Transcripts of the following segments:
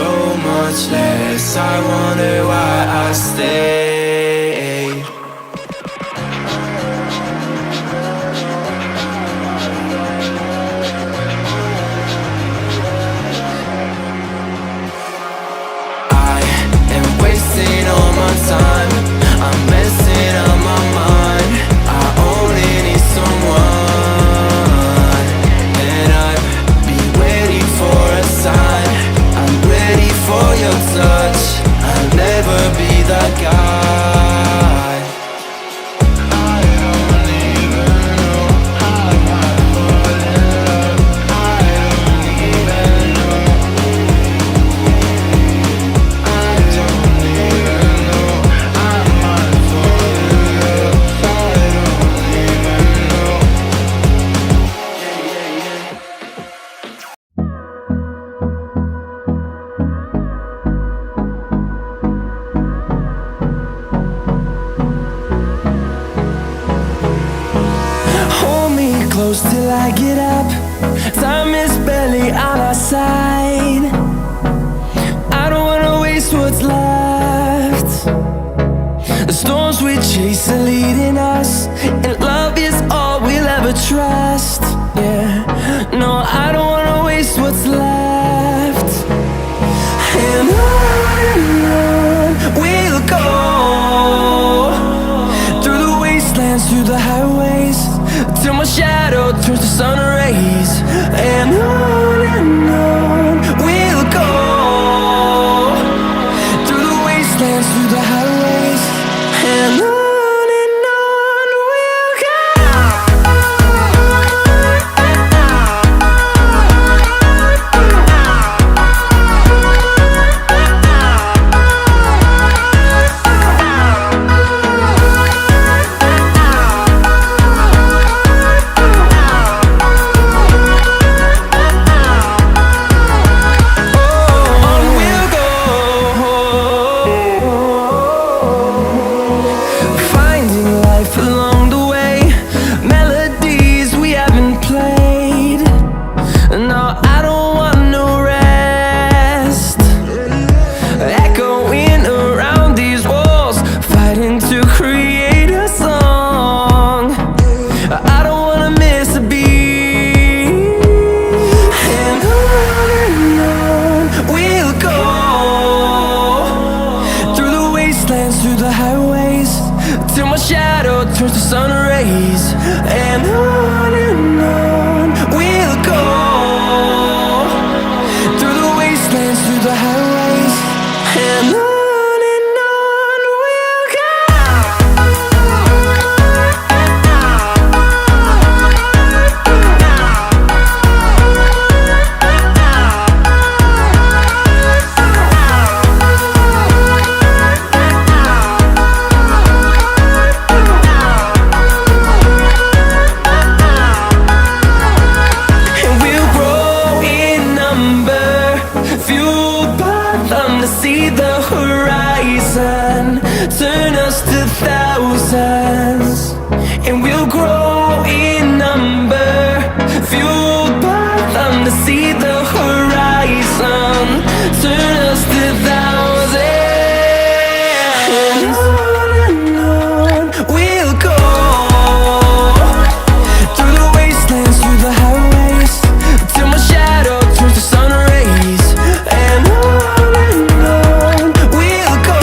so much less. I wonder why I stayed. I am wasting all my time, I'm messing up my mind. I only need someone, and I've been waiting for a sign. I'm ready for your touch, I'll never be that guy. I don't even know how I fall in love. I don't even know. I don't even know I might fall in love. I don't even know. Hold me close till I get up. Time is barely on our side. I don't wanna waste what's left. The storms we chase are leading us, and love is all we'll ever trust. Yeah, no, I don't wanna waste what's left. And on we'll go, through the wastelands, through the highways, till my shadow turns to sun rays. And on we'll go, through the wastelands, through the highways, and on we'll go. Finding life along the way, melodies we haven't played. No, I don't want no rest. Echoing around these walls, fighting to create a song. I don't wanna miss a beat. And on we'll go, through the wastelands, through the highways, till my shadow turns to sun rays. And on we'll go, through the wastelands, through the highways, and on we'll go. And we'll grow in number, fueled by them to see the horizon, turn us to thousands. And we'll grow in number, fueled by them to see the horizon, turn us to thousands. And on we'll go, through the wastelands, through the highways, till my shadow turns to sun rays. And on we'll go,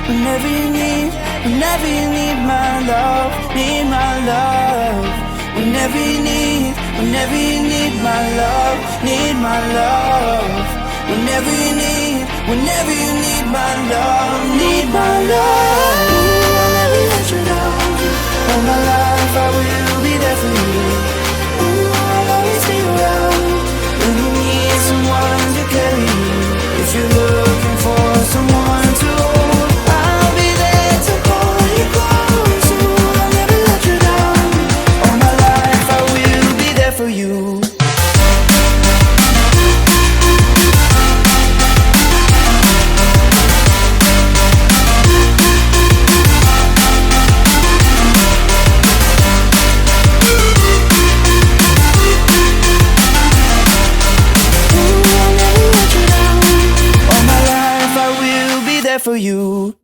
whenever you need my love, need my love. Whenever you need my love, need my love. Whenever you need my love, need my love. Ooh, I'll never let you down. All my life I will be there for you. Ooh, I'll always be around when you need someone to carry you. If you're looking for someone to hold, I'll be there to hold you close. Ooh, I'll never let you down. All my life I will be there for you. For you.